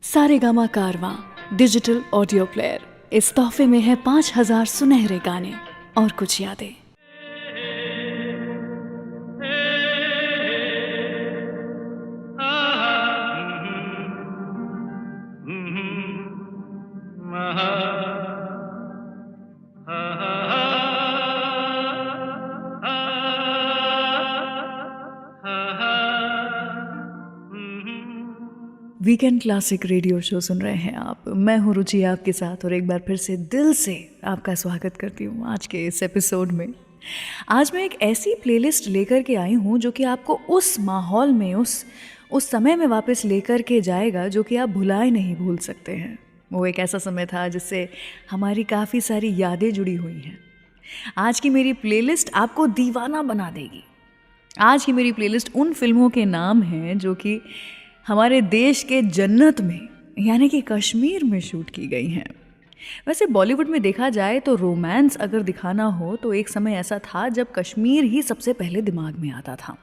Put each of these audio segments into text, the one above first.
सारेगामा कारवां digital audio player. इस तोहफे में है 5000 सुनहरे गाने और कुछ यादें। वीकेंड क्लासिक रेडियो शो सुन रहे हैं आप। मैं हूँ रुचि आपके साथ और एक बार फिर से दिल से आपका स्वागत करती हूँ आज के इस एपिसोड में। आज मैं एक ऐसी प्लेलिस्ट लेकर के आई हूँ जो कि आपको उस माहौल में उस समय में वापस लेकर के जाएगा जो कि आप भुलाए नहीं भूल सकते हैं। वो एक ऐसा समय था जिससे हमारी काफ़ी सारी यादें जुड़ी हुई हैं। आज की मेरी प्लेलिस्ट आपको दीवाना बना देगी। आज की मेरी प्लेलिस्ट उन फिल्मों के नाम हैं जो कि हमारे देश के जन्नत में यानी कि कश्मीर में शूट की गई हैं। वैसे बॉलीवुड में देखा जाए तो रोमांस अगर दिखाना हो तो एक समय ऐसा था जब कश्मीर ही सबसे पहले दिमाग में आता था।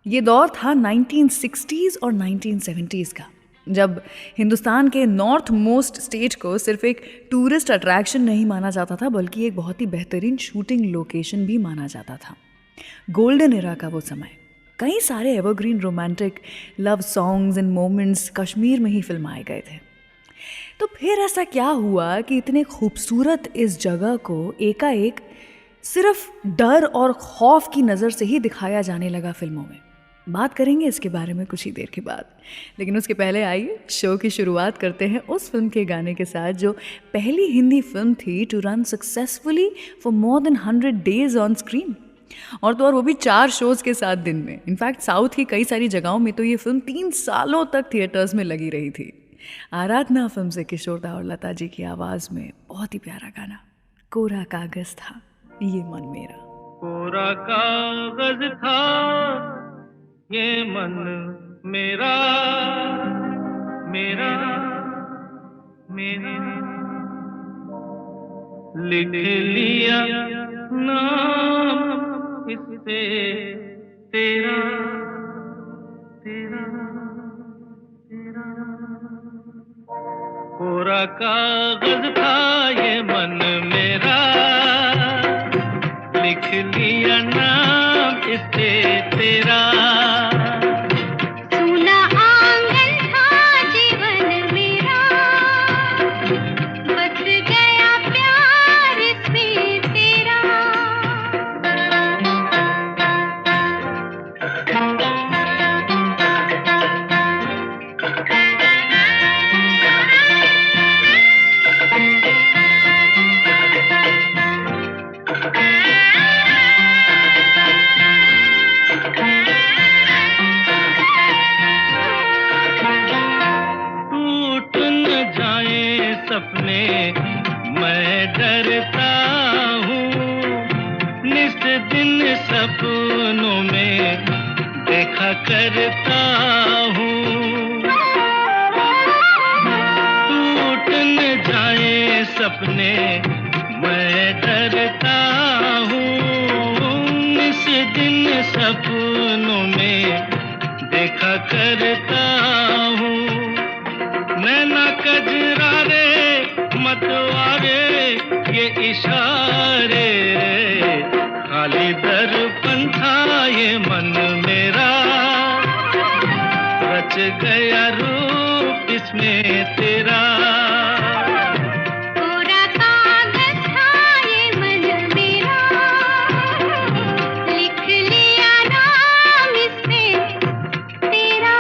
ये दौर था 1960s और 1970s का, जब हिंदुस्तान के नॉर्थ मोस्ट स्टेट को सिर्फ एक टूरिस्ट अट्रैक्शन नहीं माना जाता था बल्कि एक बहुत ही बेहतरीन शूटिंग लोकेशन भी माना जाता था। गोल्डन एरा का वो समय, कई सारे evergreen romantic love songs and moments Kashmir में ही फिल्माए गए थे। तो फिर ऐसा क्या हुआ कि इतने खूबसूरत इस जगह को एकाएक सिर्फ डर और खौफ की नज़र से ही दिखाया जाने लगा फिल्मों में। बात करेंगे इसके बारे में कुछ ही देर के बाद, लेकिन उसके पहले आइए शो की शुरुआत करते हैं उस फिल्म के गाने के साथ जो पहली हिंदी फिल्म थी to run successfully for more than 100 days on screen, और तो और वो भी 4 शोज़ के साथ दिन में। इनफैक्ट साउथ की कई सारी जगहों में तो ये फिल्म 3 सालों तक थिएटर्स में लगी रही थी। आराधना फिल्म से किशोर दा और लता जी की आवाज़ में बहुत ही प्यारा गाना कोरा कागज़ था ये मन मेरा। कोरा कागज़ था ये मन मेरा, मेरा मेरा, लिख लिया नाम इससे तेरा, तेरा, तेरा। कोरा कागज़ था ये मन मेरा, लिख लिया नाम इससे तेरा। सपनों में देखा करता हूँ, टूट न जाए सपने मैं डरता हूँ। इस दिन सपनों में देखा करता हूँ। नैना कजरारे मतवारे ये इशारे, खाली दर्पण था ये मन मेरा, रच गया रूप इसमें तेरा। कोरा कागज़ था ये मन मेरा, लिख लिया नाम इसमें तेरा।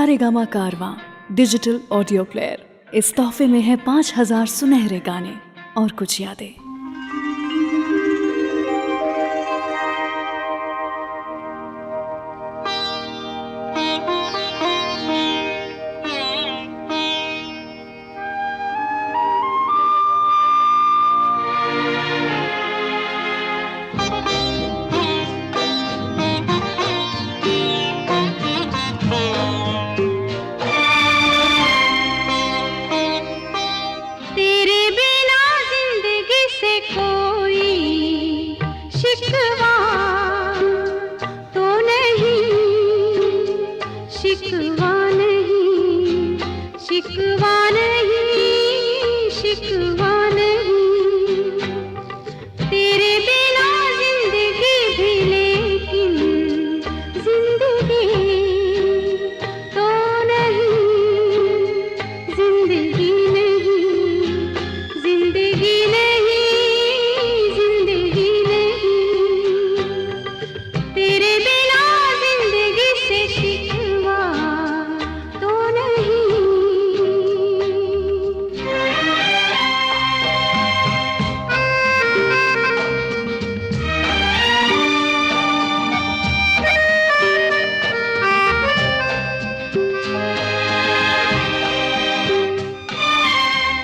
सारेगामा कारवां डिजिटल ऑडियो प्लेयर। इस तोहफे में है 5000 सुनहरे गाने और कुछ यादें। तेरे बिना जिंदगी से कोई शिकवा तो नहीं, शिकवा नहीं, शिकवा नहीं, शिकवा नहीं। तेरे बिना जिंदगी भी लेकिन जिंदगी तो नहीं, जिंदगी नहीं, जिंदगी नहीं, जिंदगी नहीं। तेरे बिना जिंदगी से शिकवा तो नहीं।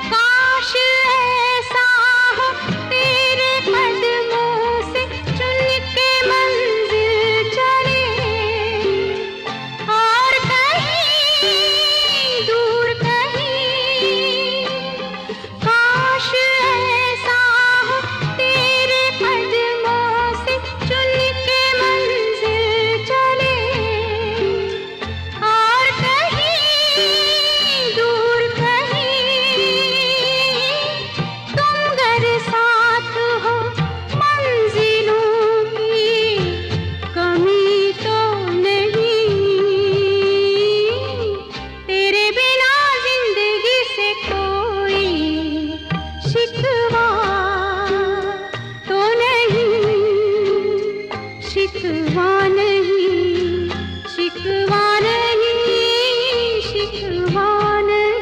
काश ऐसा हो तेरे कदमों से चुन के मंजिल चले, और कहीं दूर कहीं। काश ऐसा हो तेरे कदमों से चुन के मंजिल चले, और कहीं दूर कहीं। तुम अगर साथ हो मंजिलों की कमी तो नहीं। तेरे बिना जिंदगी से कोई शिकवा तो नहीं, शिकवा नहीं, शिकवा नहीं, शिकवा नहीं।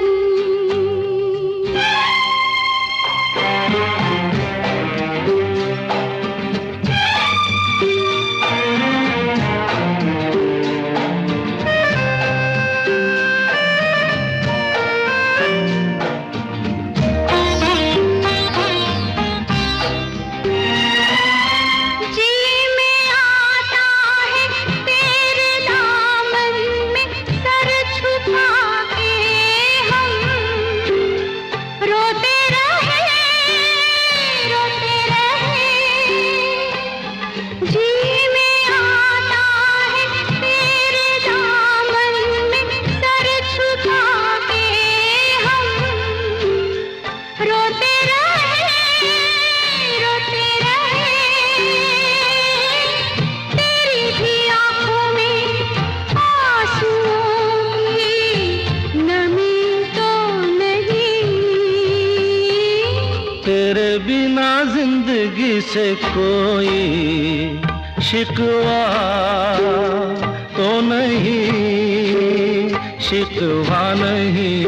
जी में आता है तेरे दामन में सर छुपा के हम रोते रहे, रोते रहे। जी में आता है तेरे दामन में सर छुपा के हम रोते रहे, रोते रहे। तेरी भी आंखों में आंसुओं की नमी तो नहीं। तेरे बिना जिंदगी से कोई शिकवा तो नहीं, शिकवा नहीं,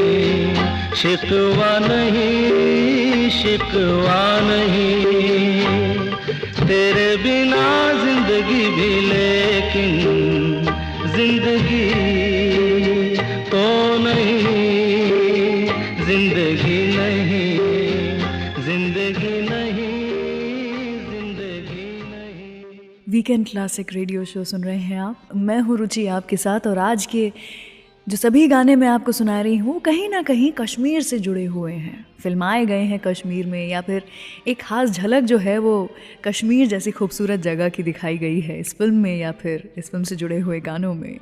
शिकवा नहीं, शिकवा नहीं। तेरे बिना जिंदगी भी लेकिन जिंदगी तो नहीं, जिंदगी नहीं, जिंदगी नहीं, जिंदगी नहीं। वीकेंड क्लासिक रेडियो शो सुन रहे हैं आप। मैं हूँ रुचि आपके साथ, और आज के जो सभी गाने मैं आपको सुना रही हूँ कहीं ना कहीं कश्मीर से जुड़े हुए हैं, फिल्माए गए हैं कश्मीर में, या फिर एक खास झलक जो है वो कश्मीर जैसी खूबसूरत जगह की दिखाई गई है इस फिल्म में, या फिर इस फिल्म से जुड़े हुए गानों में।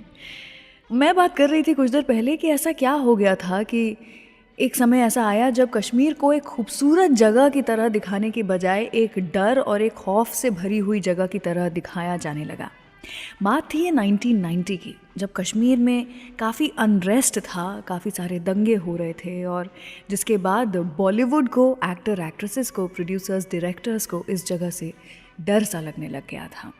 मैं बात कर रही थी कुछ देर पहले कि ऐसा क्या हो गया था कि एक समय ऐसा आया जब कश्मीर को एक खूबसूरत जगह की तरह दिखाने की बजाय एक डर और एक खौफ से भरी हुई जगह की तरह दिखाया जाने लगा। बात थी ये 1990 की, जब कश्मीर में काफ़ी अनरेस्ट था, काफ़ी सारे दंगे हो रहे थे, और जिसके बाद बॉलीवुड को, एक्टर एक्ट्रेसेस को, प्रोड्यूसर्स डायरेक्टर्स को इस जगह से डर सा लगने लग गया था।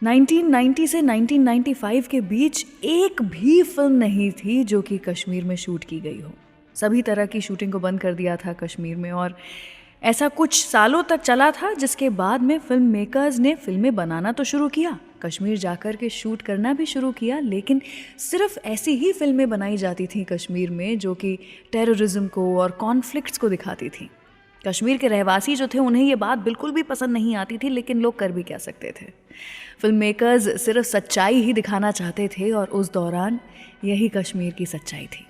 1990 से 1995 के बीच एक भी फिल्म नहीं थी जो कि कश्मीर में शूट की गई हो। सभी तरह की शूटिंग को बंद कर दिया था कश्मीर में, और ऐसा कुछ सालों तक चला था, जिसके बाद में फिल्म मेकर्स ने फिल्में बनाना तो शुरू किया, कश्मीर जाकर के शूट करना भी शुरू किया, लेकिन सिर्फ ऐसी ही फिल्में बनाई जाती थी कश्मीर में जो कि टेररिज्म को और कॉन्फ्लिक्ट्स को दिखाती थी। कश्मीर के रहवासी जो थे उन्हें ये बात बिल्कुल भी पसंद नहीं आती थी, लेकिन लोग कर भी क्या सकते थे। फिल्म मेकर्स सिर्फ सच्चाई ही दिखाना चाहते थे, और उस दौरान यही कश्मीर की सच्चाई थी।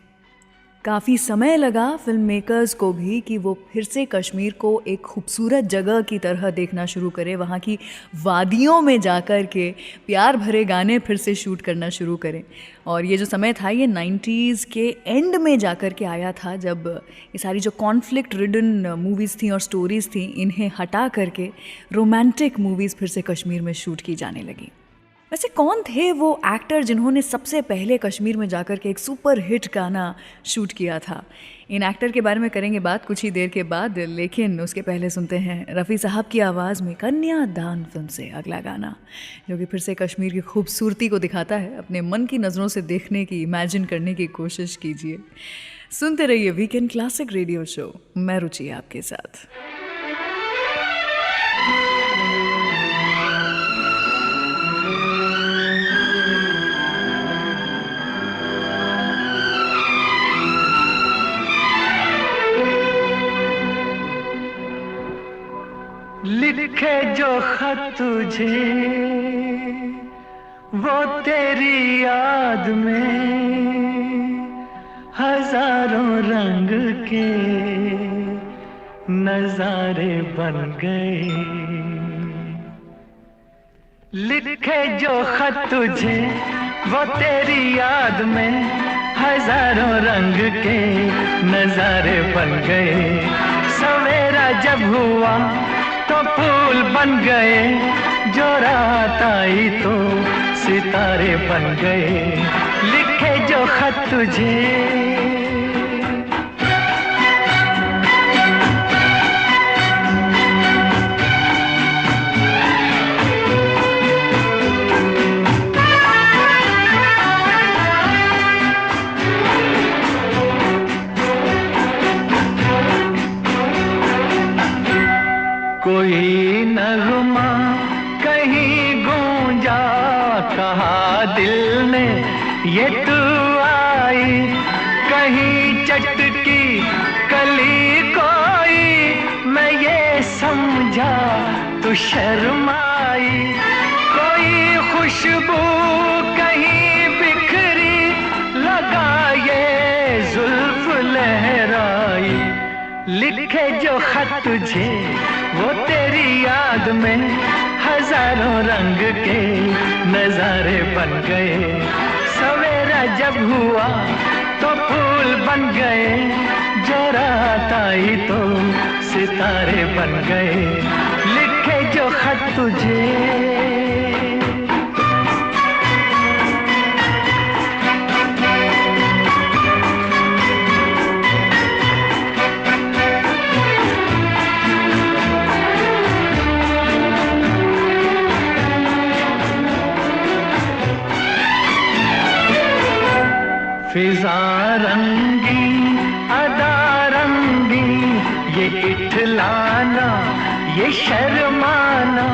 काफ़ी समय लगा फिल्म मेकर्स को भी कि वो फिर से कश्मीर को एक खूबसूरत जगह की तरह देखना शुरू करें, वहाँ की वादियों में जाकर के प्यार भरे गाने फिर से शूट करना शुरू करें। और ये जो समय था ये 90s के एंड में जाकर के आया था, जब ये सारी जो कॉन्फ्लिक्ट रिडन मूवीज़ थी और स्टोरीज़ थी, इन्हें हटा करके रोमांटिक मूवीज़ फिर से कश्मीर में शूट की जाने लगी। वैसे कौन थे वो एक्टर जिन्होंने सबसे पहले कश्मीर में जाकर के एक सुपर हिट गाना शूट किया था? इन एक्टर के बारे में करेंगे बात कुछ ही देर के बाद, लेकिन उसके पहले सुनते हैं रफ़ी साहब की आवाज़ में कन्यादान फिल्म से अगला गाना, जो कि फिर से कश्मीर की खूबसूरती को दिखाता है। अपने मन की नज़रों से देखने की, इमेजिन करने की कोशिश कीजिए। सुनते रहिए वीकेंड क्लासिक रेडियो शो, मैं रुचि आपके साथ। लिखे जो खत तुझे वो तेरी याद में हजारों रंग के नजारे बन गए। लिखे जो खत तुझे वो तेरी याद में हजारों रंग के नजारे बन गए। सवेरा जब हुआ तो फूल बन गए, जो रात आई तो सितारे बन गए। लिखे जो खत तुझे कोई नगमा कहीं गूंजा, कहा दिल ने ये तू आई। कहीं चटकी कली कोई, मैं ये समझा तू शर्माई। कोई खुशबू कहीं बिखरी, लगा ये जुल्फ लहराई। लिखे जो खत तुझे वो तेरी याद में हजारों रंग के नजारे बन गए। सवेरा जब हुआ तो फूल बन गए, जो रात आई तो सितारे बन गए। लिखे जो खत तुझे फिजा रंगी अदा रंगी, ये इठलाना ये शर्माना,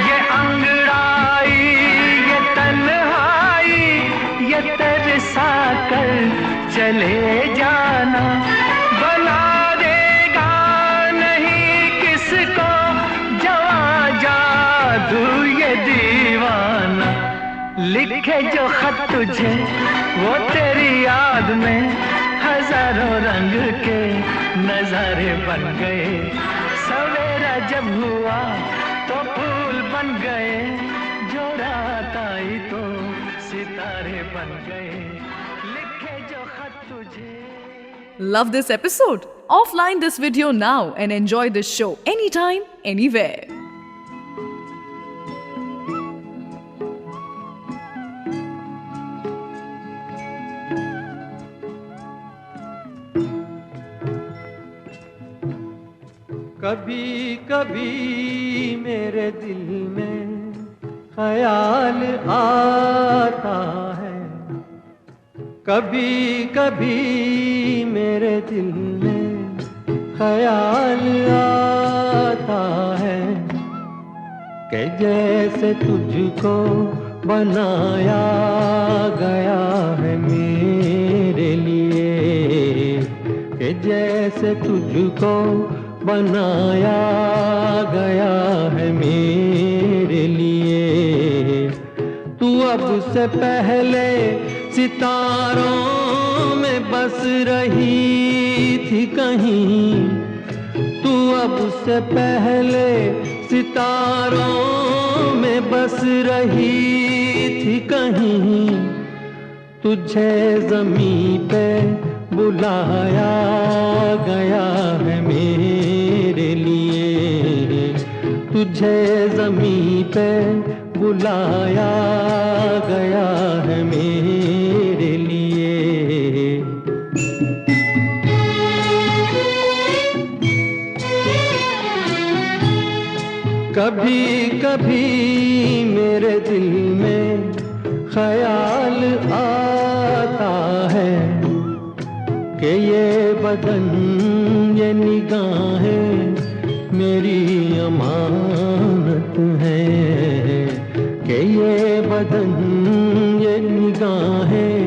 ये अंगड़ाई ये तन्हाई, ये तरसा कर चले जाना। बना देगा नहीं किसको जवां जादू ये दीवाना। लिखे जो खत तुझे वो तेरी याद में हजारों रंग के नजारे बन गए। सवेरा जब हुआ तो फूल बन गए, जो रात आई तो सितारे बन गए। लिखे जो खत तुझे। Love this episode? Offline this video now and enjoy this show anytime, anywhere. कभी कभी मेरे दिल में ख्याल आता है, कभी कभी मेरे दिल में ख्याल आता है कि जैसे तुझको बनाया गया है मेरे लिए, कि जैसे तुझको बनाया गया है मेरे लिए। तू अब से पहले सितारों में बस रही थी कहीं, तू अब से पहले सितारों में बस रही थी कहीं। तुझे ज़मीं पे बुलाया गया है मेरे लिए, तुझे ज़मीं पे बुलाया गया है मेरे लिए। कभी कभी मेरे दिल में ख्याल आता है कि ये बदन ये निगाहें मेरी अमानत है, कि ये बदन ये निगाहें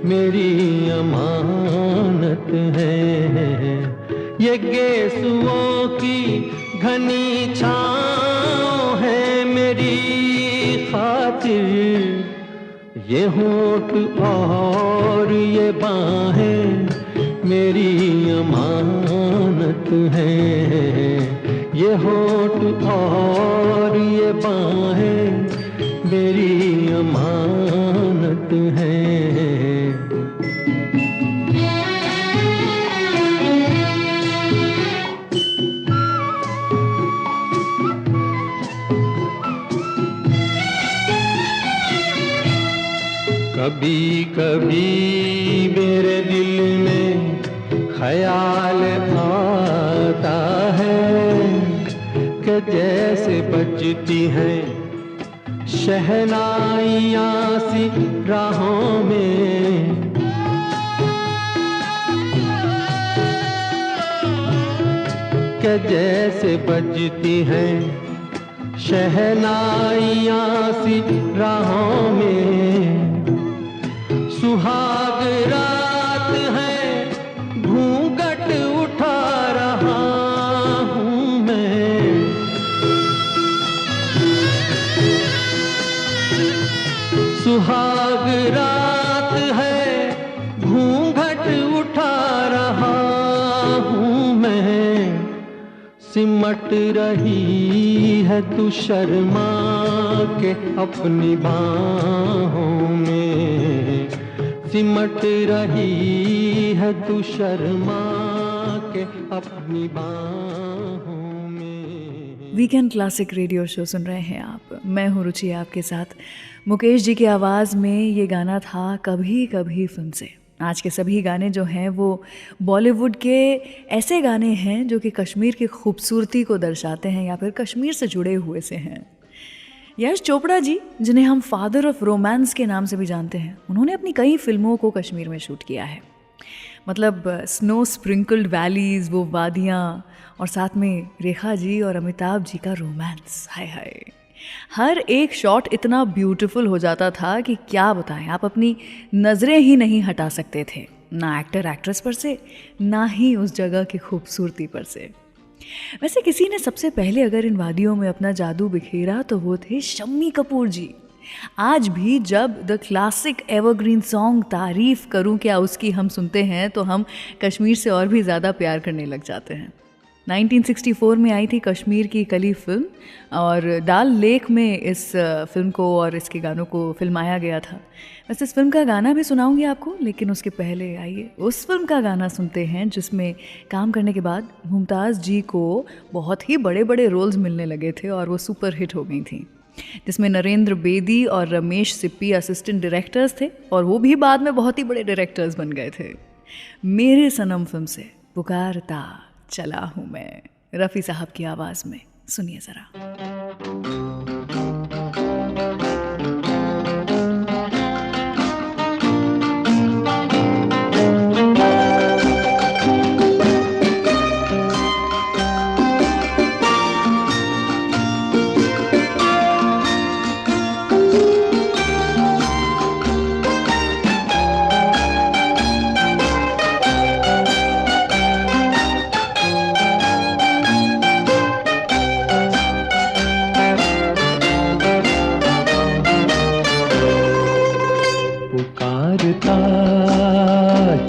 मेरी अमानत है। ये गेसुओं की घनी छाँव है मेरी खातिर, ये होठ और ये बाहें मेरी अमानत है, ये होठ और ये बाहें मेरी अमानत है। कभी कभी मेरे दिल में ख्याल आता है कि जैसे बजती हैं शहनाइयाँ सी राहों में, कि जैसे बजती हैं शहनाइयाँ सी राहों में। सुहाग रात है घूंघट उठा रहा हूँ मैं, सुहाग रात है घूंघट उठा रहा हूँ मैं। सिमट रही है तू शर्मा के अपनी बाहों में, सिमट रही है तू शर्मा के अपनी बाहों में। वीकेंड क्लासिक रेडियो शो सुन रहे हैं आप, मैं हूँ रुचि आपके साथ। मुकेश जी की आवाज़ में ये गाना था कभी कभी फिल्म से। आज के सभी गाने जो हैं वो बॉलीवुड के ऐसे गाने हैं जो कि कश्मीर की खूबसूरती को दर्शाते हैं या फिर कश्मीर से जुड़े हुए से हैं। यश चोपड़ा जी, जिन्हें हम फादर ऑफ रोमांस के नाम से भी जानते हैं, उन्होंने अपनी कई फिल्मों को कश्मीर में शूट किया है। मतलब स्नो स्प्रिंकल्ड वैलीज़, वो वादियाँ, और साथ में रेखा जी और अमिताभ जी का रोमांस, हाय हाय। हर एक शॉट इतना ब्यूटीफुल हो जाता था कि क्या बताएं, आप अपनी नज़रें ही नहीं हटा सकते थे, ना एक्टर एक्ट्रेस पर से, ना ही उस जगह की खूबसूरती पर से। वैसे किसी ने सबसे पहले अगर इन वादियों में अपना जादू बिखेरा तो वो थे शम्मी कपूर जी। आज भी जब द क्लासिक एवरग्रीन सॉन्ग तारीफ़ करूं क्या उसकी हम सुनते हैं तो हम कश्मीर से और भी ज़्यादा प्यार करने लग जाते हैं। 1964 में आई थी कश्मीर की कली फिल्म, और डाल लेक में इस फिल्म को और इसके गानों को फिल्माया गया था। वैसे इस फिल्म का गाना भी सुनाऊंगी आपको, लेकिन उसके पहले आइए उस फिल्म का गाना सुनते हैं जिसमें काम करने के बाद मुमताज़ जी को बहुत ही बड़े बड़े रोल्स मिलने लगे थे और वो सुपर हिट हो गई थी, जिसमें नरेंद्र बेदी और रमेश सिप्पी असिस्टेंट डायरेक्टर्स थे और वो भी बाद में बहुत ही बड़े डायरेक्टर्स बन गए थे। मेरे सनम फिल्म से पुकारता चला हूँ मैं, रफ़ी साहब की आवाज़ में, सुनिए ज़रा।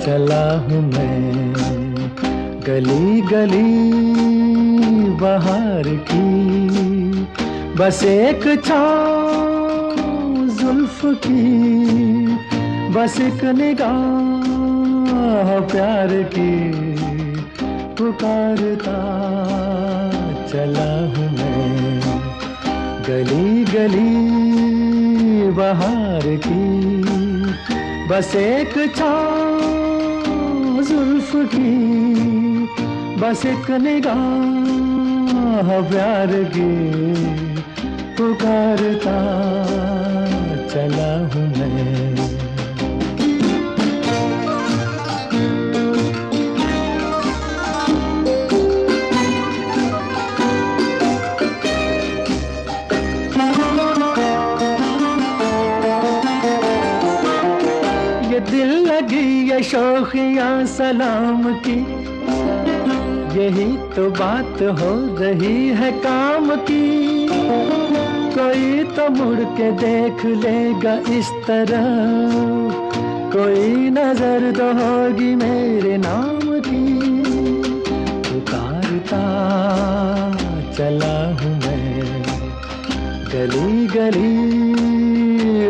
चला हूँ मैं गली गली बाहर की, बस एक छाँव जुल्फ की, बस एक निगाह प्यार की, पुकारता चला हूँ मैं गली गली बाहर की, बस एक छाँव जुल्फ की, बस एक निगाह प्यार की, पुकारता चला हूँ मैं। दिल लगी ये शौकियाँ सलाम की, यही तो बात हो रही है काम की, कोई तो मुड़ के देख लेगा इस तरह, कोई नजर तो होगी मेरे नाम की, पुकारता चला हूँ मैं गली गली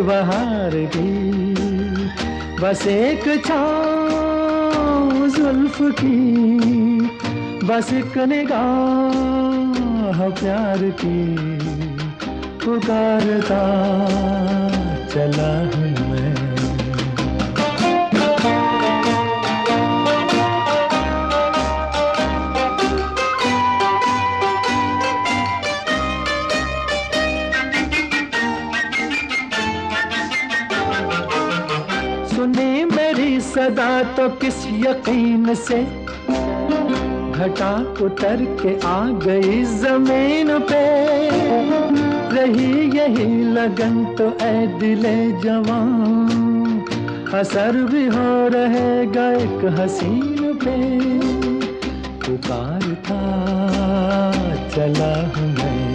बाहर की, बस एक छाँव जुल्फ की, बस एक निगाह प्यार की, पुकारता चला हूँ मैं। सुनी मेरी सदा तो किस यकीन से, घटा उतर के आ गई जमीन पे, रही यही लगन तो ऐ दिले जवान, असर भी हो रहेगा एक हसीन पे, पुकारता चला हूँ मैं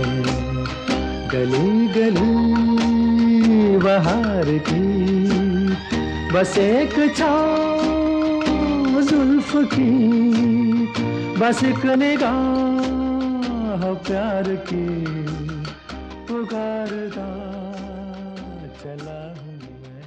गली गली बाहर की, बस एक छाँव जुल्फ की, बस एक निगाह प्यार की, पुकारता चला हूँ मैं।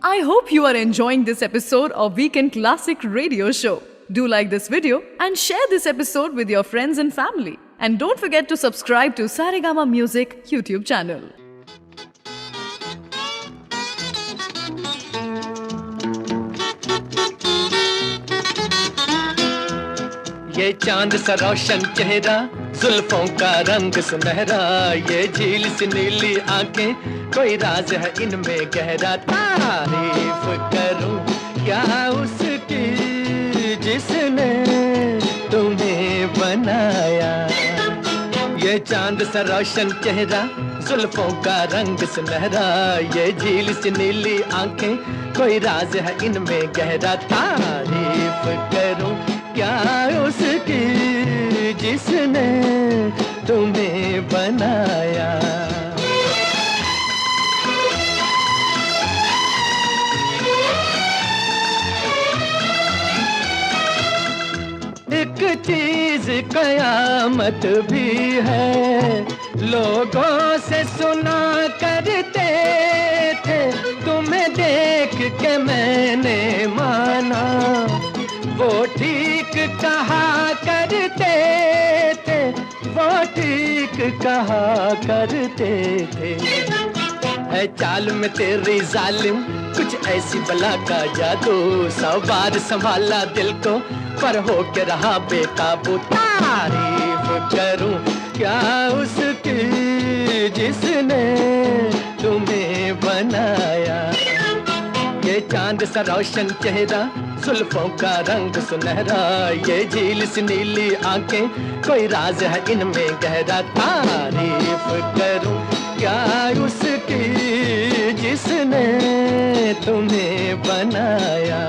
I hope you are enjoying this episode of Weekend Classic Radio Show. Do like this video and share this episode with your friends and family. And don't forget to subscribe to Saregama Music YouTube channel. ये चांद सा रोशन चेहरा, जुल्फों का रंग सुनहरा, ये झील सी नीली आंखें, कोई राज है इनमें गहरा, तारीफ करूं क्या उसकी जिसने तुम्हें बनाया। ये चांद सा रोशन चेहरा, जुल्फों का रंग सुनहरा, ये झील सी नीली आंखें, कोई राज है इनमें गहरा, तारीफ करूं क्या उसकी जिसने तुम्हें बनाया। एक चीज कयामत भी है, लोगों से सुना करते थे, तुम्हें देख के मैंने माना, वो ठीक कहा करते थे, वो ठीक कहा करते थे। है चाल में तेरी जालिम कुछ ऐसी बला का जादू, 100 बार संभाला दिल को पर हो के रहा बेकाबू, तारीफ करूं क्या उसकी जिसने तुम्हें बनाया। ये चांद सा रोशन चेहरा, जुल्फों का रंग सुनहरा, ये झील सी नीली आंखें, कोई राज है इनमें गहरा, तारीफ करूं क्या उसकी जिसने तुम्हें बनाया।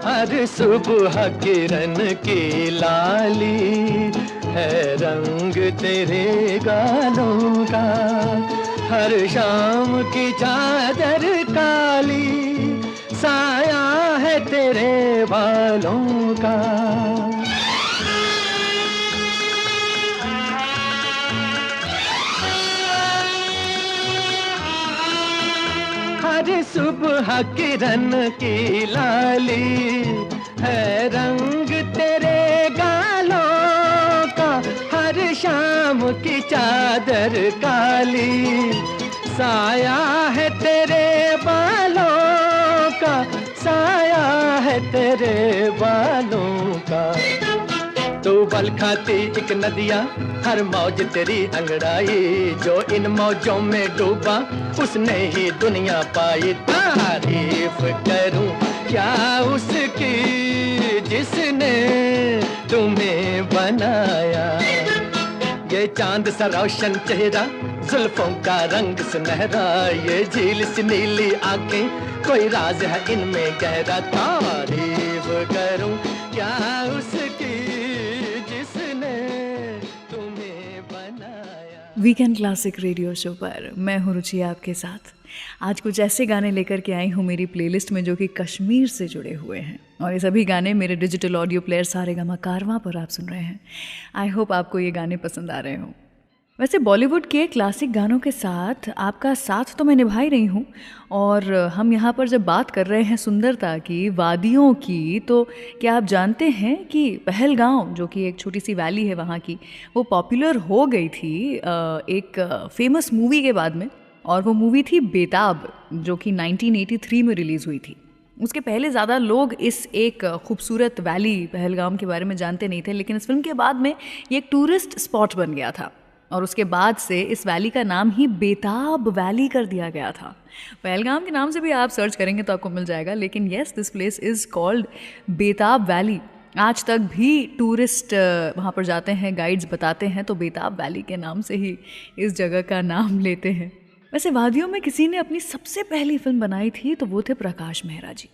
हर सुबह किरण की लाली है रंग तेरे गालों का, हर शाम की चादर काली साया है तेरे बालों का। हर सुबह किरण की लाली है रंग तेरे गालों का, हर शाम की चादर काली साया है तेरे बालों का, साया है तेरे बालों का। तू बल खाती एक नदिया हर मौज तेरी अंगड़ाई, जो इन मौजों में डूबा उसने ही दुनिया पाई। तारीफ करूं क्या उसकी जिसने तुम्हें बनाया, ये चांद सा रोशन चेहरा जुल्फों का रंग सुनहरा, ये झील सी नीली आंखें कोई राज है इनमें गहरा। तारीफ करूं क्या उसकी जिसने तुम्हें बनाया। वीकेंड क्लासिक रेडियो शो पर मैं हूँ रुचि आपके साथ। आज कुछ ऐसे गाने लेकर के आई हूँ मेरी प्लेलिस्ट में जो कि कश्मीर से जुड़े हुए हैं, और ये सभी गाने मेरे डिजिटल ऑडियो प्लेयर सारेगामा कारवां पर आप सुन रहे हैं। आई होप आपको ये गाने पसंद आ रहे हों। वैसे बॉलीवुड के क्लासिक गानों के साथ आपका साथ तो मैं निभा ही रही हूँ, और हम यहाँ पर जब बात कर रहे हैं सुंदरता की, वादियों की, तो क्या आप जानते हैं कि पहलगांव जो कि एक छोटी सी वैली है वहाँ की, वो पॉपुलर हो गई थी एक फेमस मूवी के बाद में, और वो मूवी थी बेताब, जो कि 1983 में रिलीज़ हुई थी। उसके पहले ज़्यादा लोग इस एक खूबसूरत वैली पहलगाम के बारे में जानते नहीं थे, लेकिन इस फिल्म के बाद में ये एक टूरिस्ट स्पॉट बन गया था, और उसके बाद से इस वैली का नाम ही बेताब वैली कर दिया गया था। पहलगाम के नाम से भी आप सर्च करेंगे तो आपको मिल जाएगा, लेकिन yes, this place is called बेताब वैली। आज तक भी टूरिस्ट वहाँ पर जाते हैं, गाइड्स बताते हैं तो बेताब वैली के नाम से ही इस जगह का नाम लेते हैं। वैसे वादियों में किसी ने अपनी सबसे पहली फिल्म बनाई थी तो वो थे प्रकाश मेहरा जी।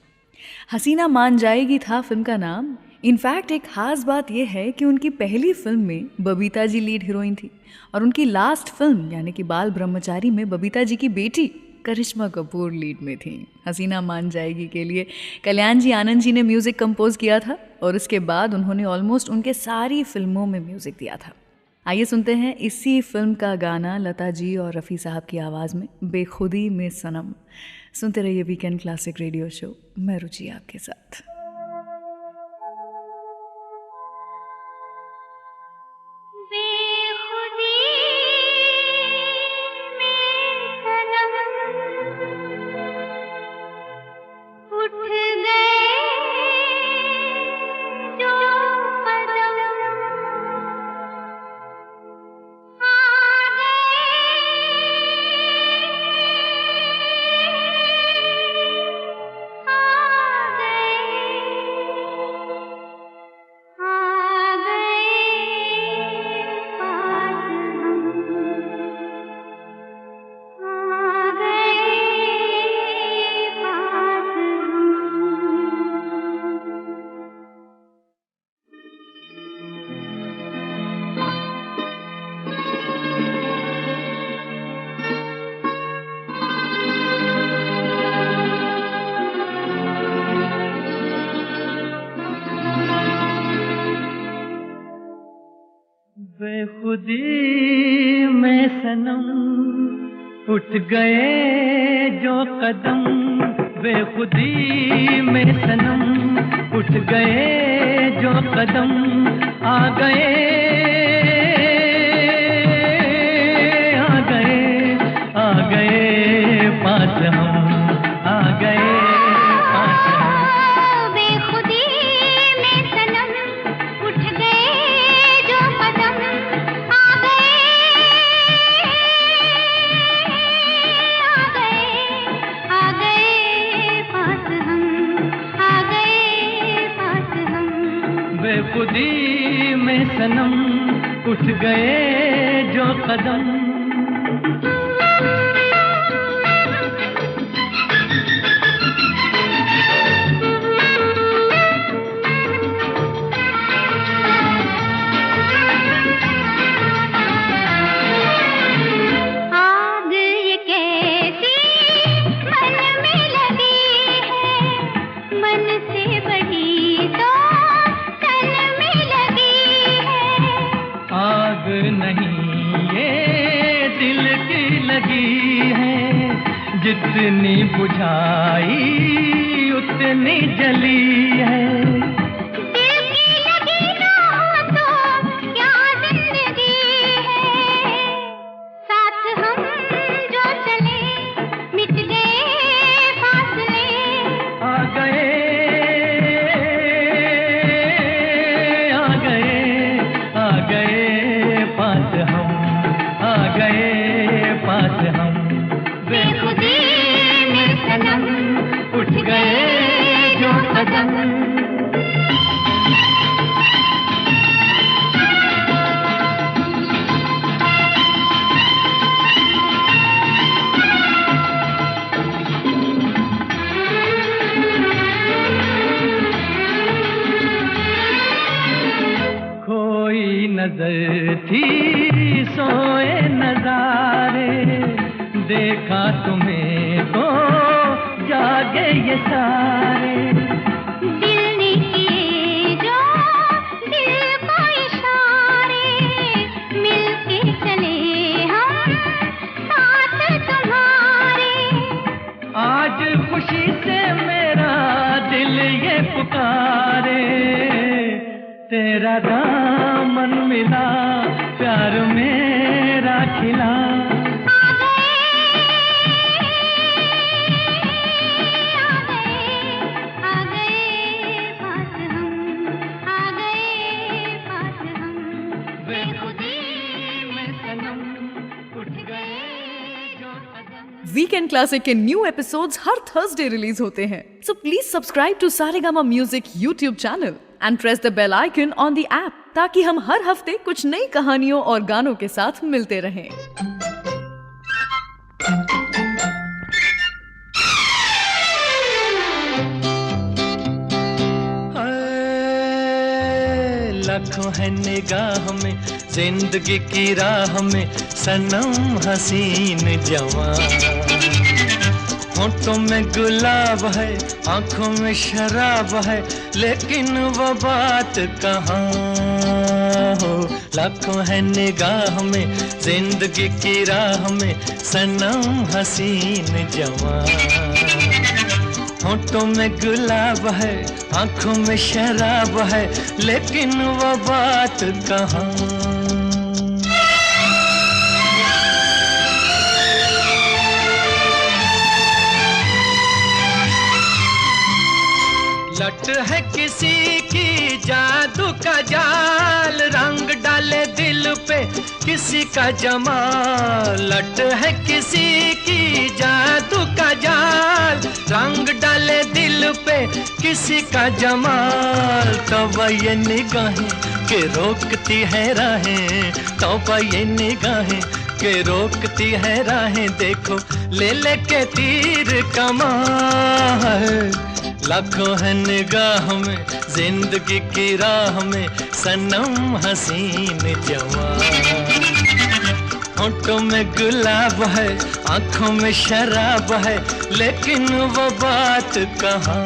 हसीना मान जाएगी था फिल्म का नाम। इनफैक्ट एक ख़ास बात यह है कि उनकी पहली फिल्म में बबीता जी लीड हीरोइन थी, और उनकी लास्ट फिल्म यानी कि बाल ब्रह्मचारी में बबीता जी की बेटी करिश्मा कपूर लीड में थी। हसीना मान जाएगी के लिए कल्याण जी आनंद जी ने म्यूज़िक कंपोज किया था, और उसके बाद उन्होंने ऑलमोस्ट उनके सारी फिल्मों में म्यूज़िक दिया था। आइए सुनते हैं इसी फिल्म का गाना लता जी और रफ़ी साहब की आवाज़ में, बेखुदी में सनम। सुनते रहिए वीकेंड क्लासिक रेडियो शो, मैं रुचि आपके साथ। बेखुदी में सनम उठ गए जो कदम, बेखुदी में सनम उठ गए जो कदम, आ गए आ गए आ गए पास हम, आ गए पास हम। बेखुदी में सनम उठ गए जो कदम, आ गए पास हम, आ गए पास हम। बेखुदी में सनम उठ गए जो कदम। आग ये कैसी मन में लगी है, मन से बड़ी तो तन में लगी है। आग नहीं ये दिल की लगी है, जितनी बुझाई उतनी जली है। दिल की लगी ना हो तो क्या जिंदगी है। साथ हम जो चले मिट गए फासले। आ गए आ गए आ गए पास हम, आ गए पास हम। बेखुदी में सनम उठ गए जो कदम। खोई नजर थी सोए नजारे, देखा तुम्हें तो जागे ये सारे। दिल ने किए जो दिल को इशारे, मिलके चले हम साथ तुम्हारे। आज खुशी से मेरा दिल ये पुकारे, तेरा दामन मिला प्यार मेरा खिला। आ गए पास हम, आ गए पास हम। बेखुदी में सनम उठ गए जो कदम। वीकेंड क्लासिक के न्यू एपिसोड्स हर थर्सडे रिलीज होते हैं, so please subscribe to Saregama music YouTube channel and press the bell icon on the app, ताकि हम हर हफ्ते कुछ नई कहानियों और गानों के साथ मिलते रहें। लाखों है निगाह में जिंदगी की राह में सनम हसीन जवान। होठों में गुलाब है, आंखों में शराब है, लेकिन वो बात कहाँ हो। लाखों है निगाह में जिंदगी की राह में सनम हसीन जवान। होठों में गुलाब है, आंखों में शराब है, लेकिन वो बात कहाँ। लट है किसी की जादू का जाल, रंग डाले दिल पे किसी का जमाल। लट है किसी की जादू का जाल, रंग डाले दिल पे किसी का जमाल। तौबा ये निगाहें के रोकती है राहें, तौबा ये निगाहें के रोकती है राहें। देखो ले लेके तीर कमाल। लाखों है निगाह में जिंदगी की राह में सनम हसीन जवान। होठों में गुलाब है, आंखों में शराब है, लेकिन वो बात कहाँ।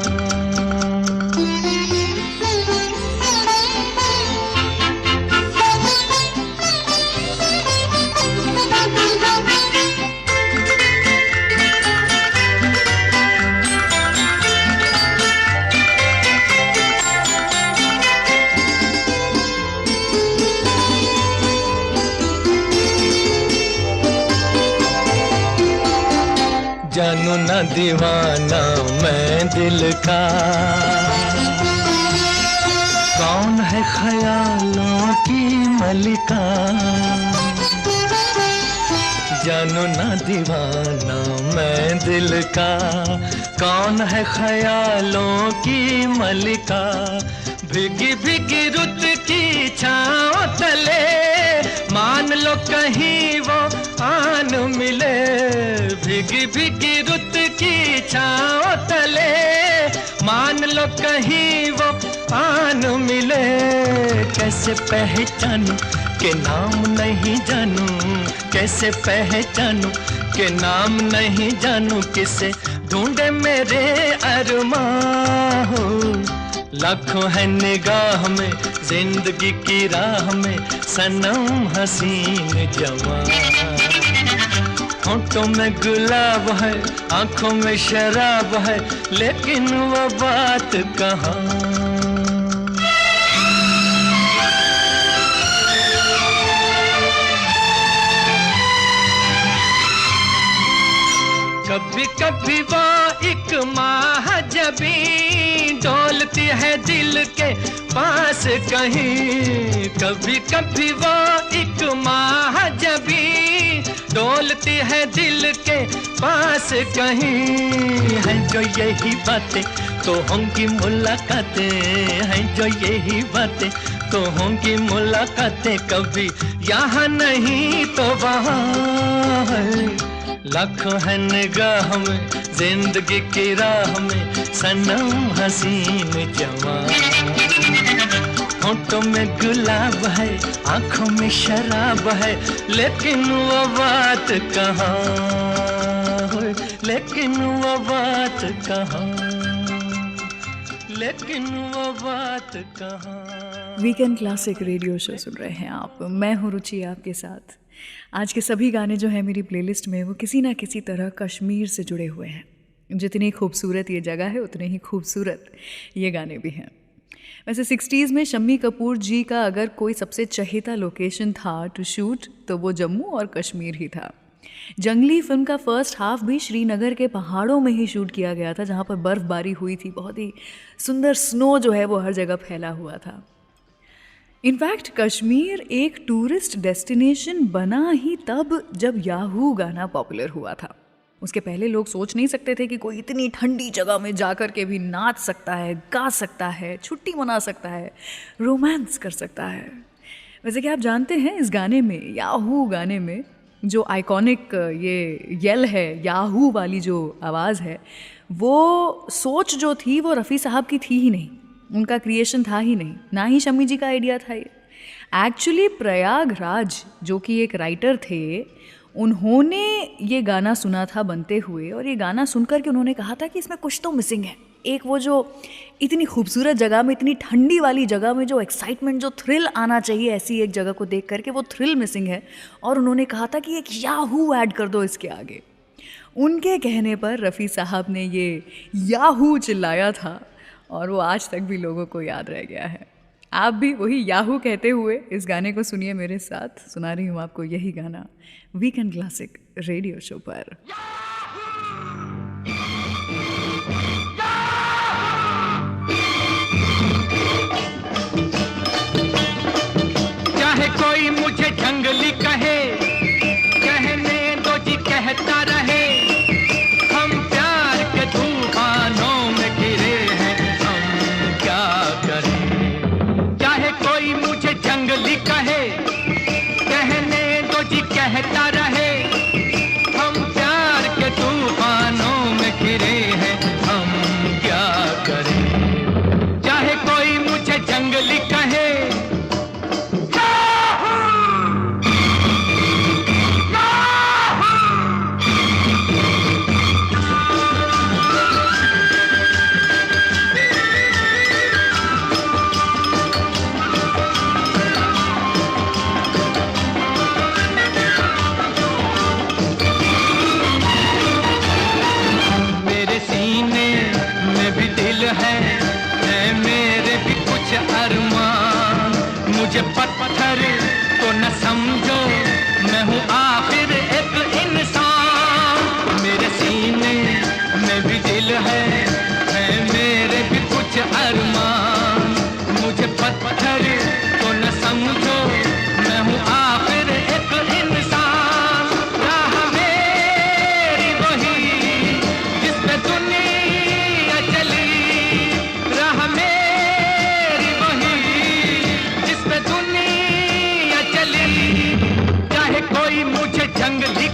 जानू ना दीवाना मैं दिल का, कौन है ख्यालों की मलिका। जानू ना दीवाना मैं दिल का, कौन है ख्यालों की मलिका। भीगी भीगी रुत की छाँव तले मान लो कहीं भीगी भीगी रुत की छाँव तले मान लो कहीं वो आन मिले। कैसे पहचानूं के नाम नहीं जानूं, कैसे पहचानूं के नाम नहीं जानूं, किसे ढूंढे मेरे अरमां हो। लाखों है निगाह में जिंदगी की राह में सनम हसीन जवां। होठों में गुलाब है, आंखों में शराब है, लेकिन वो बात कहाँ। कभी कभी वो एक महाजबी डोलती है दिल के पास कहीं। कभी कभी वो एक महाजबी डोलती है दिल के पास कहीं। है जो यही बातें तो होंगी मुलाकातें, हैं जो यही बातें तो होंगी मुलाकातें। कभी यहाँ नहीं तो वहाँ है। लाखों है निगाह में जिंदगी की राह में सनम हसीन जवां। होठों में गुलाब है, आंखों में शराब है, लेकिन वो बात कहाँ, लेकिन वो बात कहाँ, लेकिन वो बात कहाँ। वीकेंड क्लासिक रेडियो शो सुन रहे हैं आप, मैं हूँ रुचि आपके साथ। आज के सभी गाने जो हैं मेरी प्लेलिस्ट में वो किसी ना किसी तरह कश्मीर से जुड़े हुए हैं। जितनी खूबसूरत ये जगह है उतने ही खूबसूरत ये गाने भी हैं। वैसे 60s में शम्मी कपूर जी का अगर कोई सबसे चहेता लोकेशन था टू शूट तो वो जम्मू और कश्मीर ही था। जंगली फिल्म का फर्स्ट हाफ भी श्रीनगर के पहाड़ों में ही शूट किया गया था, जहाँ पर बर्फ़बारी हुई थी। बहुत ही सुंदर स्नो जो है वो हर जगह फैला हुआ था। इनफैक्ट कश्मीर एक टूरिस्ट डेस्टिनेशन बना ही तब जब याहू गाना पॉपुलर हुआ था। उसके पहले लोग सोच नहीं सकते थे कि कोई इतनी ठंडी जगह में जाकर के भी नाच सकता है, गा सकता है, छुट्टी मना सकता है, रोमांस कर सकता है। वैसे कि आप जानते हैं इस गाने में, याहू गाने में जो आइकॉनिक ये येल है, याहू वाली जो आवाज़ है, वो सोच जो थी वो रफ़ी साहब की थी ही नहीं, उनका क्रिएशन था ही नहीं, ना ही शम्मी जी का आइडिया था ये। एक्चुअली प्रयागराज जो कि एक राइटर थे, उन्होंने ये गाना सुना था बनते हुए, और ये गाना सुनकर के उन्होंने कहा था कि इसमें कुछ तो मिसिंग है। एक वो जो इतनी खूबसूरत जगह में, इतनी ठंडी वाली जगह में जो एक्साइटमेंट, जो थ्रिल आना चाहिए ऐसी एक जगह को देख करके, वो थ्रिल मिसिंग है। और उन्होंने कहा था कि एक याहू ऐड कर दो इसके आगे। उनके कहने पर रफ़ी साहब ने ये याहू चिल्लाया था और वो आज तक भी लोगों को याद रह गया है। आप भी वही याहू कहते हुए इस गाने को सुनिए मेरे साथ। सुना रही हूँ आपको यही गाना वीकेंड क्लासिक रेडियो शो पर। चाहे कोई मुझे जंगली कहे, कहने दो जी कहता रहे, हम प्यार के तूफानों में घिरे हैं, हम क्या करें। चाहे कोई मुझे जंगली कहे, कहने दो जी कहता रहे, हम प्यार के तूफानों में घिरे हैं, हम क्या करें। चाहे कोई मुझे जंगली कहे, मुझे पत्थर तो न समझो, मैं हूँ आखिर एक इंसान। मेरे सीने में भी दिल है मेरे भी कुछ अरमान। मुझे पत्थर तो न समझो, मैं हूँ आखिर एक इंसान। राह मेरी वही जिस पे दुनिया चली, राह मेरी वही जिस पे दुनिया चली। चाहे कोई मुझे जंगली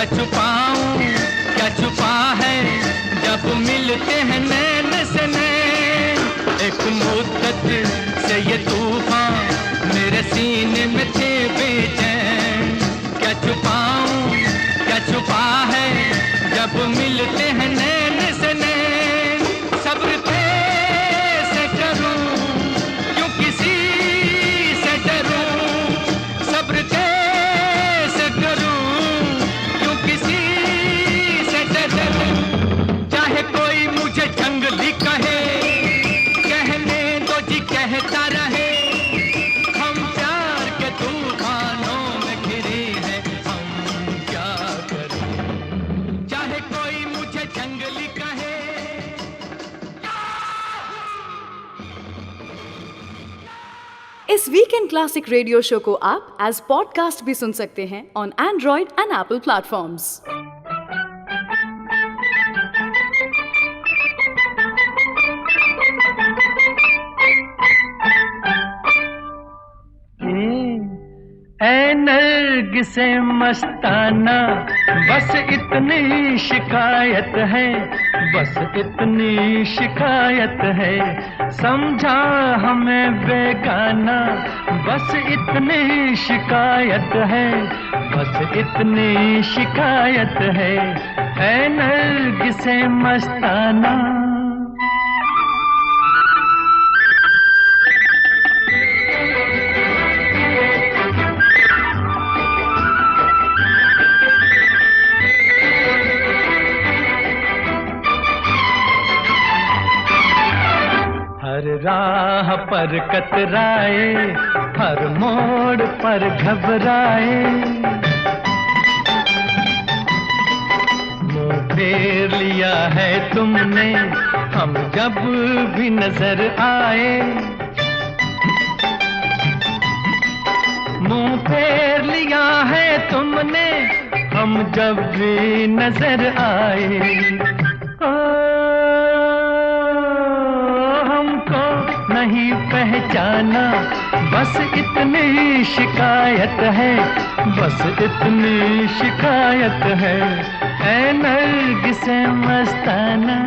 क्या छुपाऊं क्या छुपा है जब मिलते हैं नैन से नैन। एक मुद्दत से ये तूफान मेरे सीने में थे बेचैन। क्या छुपाऊं क्या छुपा है जब मिलते हैं नैन से नैन। सब्र कैसे करूं क्यों किसी से डरूं। सब्र कैसे करूं क्यों किसी से डरूं। चाहे कोई मुझे जंगली कहे कहने दो जी कहता रहे। हम प्यार के तूफानों में घिरे हैं हम क्या करें। चाहे कोई मुझे जंगली कहे। इस वीकेंड क्लासिक रेडियो शो को आप एज पॉडकास्ट भी सुन सकते हैं on Android and Apple platforms. ऐ नरगिसे मस्ताना बस इतनी शिकायत है। बस इतनी शिकायत है समझा हमें बेगाना। बस इतनी शिकायत है बस इतनी शिकायत है। ऐ नरगिसे मस्ताना। हर राह पर कतराए हर मोड़ पर घबराए। मुंह फेर लिया है तुमने हम जब भी नजर आए। मुंह फेर लिया है तुमने हम जब भी नजर आए। नहीं पहचाना बस इतनी शिकायत है। बस इतनी शिकायत है। ऐ नरगिसे मस्ताना।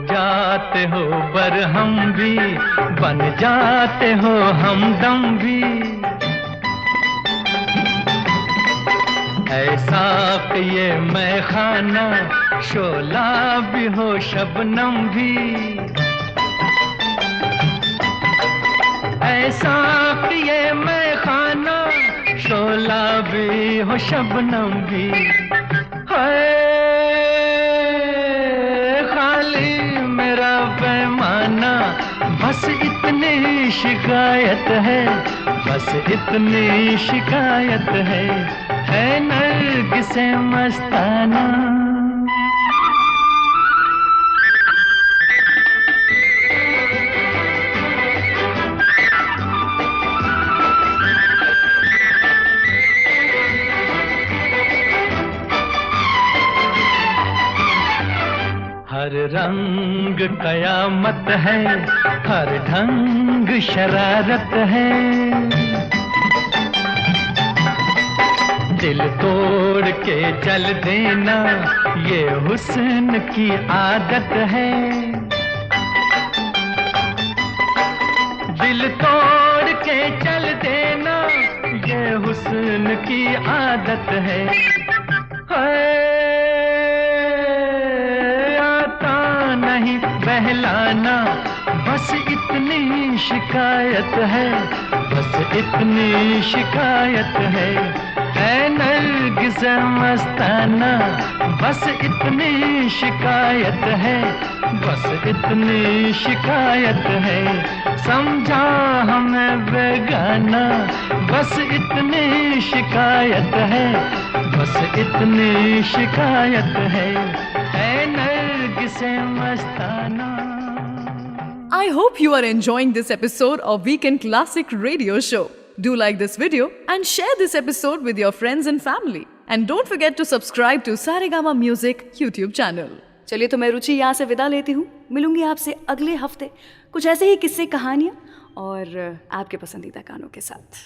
जाते हो बरहम भी बन जाते हो हमदम भी। ऐसा कि ये मैं खाना शोला भी हो शबनम भी। ऐसा कि ये मैं खाना शोला भी हो शबनम भी। मेरा पैमाना बस इतनी शिकायत है। बस इतनी शिकायत है। ऐ नरगिसे मस्ताना। हर रंग कयामत है हर ढंग शरारत है। दिल तोड़ के चल देना ये हुस्न की आदत है। दिल तोड़ के चल देना ये हुस्न की आदत है। नहीं बहलाना बस इतनी शिकायत है। बस इतनी शिकायत है। ऐ नरगिसे मस्ताना बस इतनी शिकायत है। बस इतनी शिकायत है समझा हमें बेगाना। बस इतनी शिकायत है बस इतनी शिकायत है। ऐ नरगिसे मस्ताना। I hope you are enjoying this episode of Weekend Classic Radio Show. Do like this video and share this episode with your friends and family. And don't forget to subscribe to Saregama Music YouTube channel. चलिए तो मैं रुचि यहाँ से विदा लेती हूँ. मिलूंगी आपसे अगले हफ्ते कुछ ऐसे ही किस्से, कहानियाँ और आपके पसंदीदा गानों के साथ.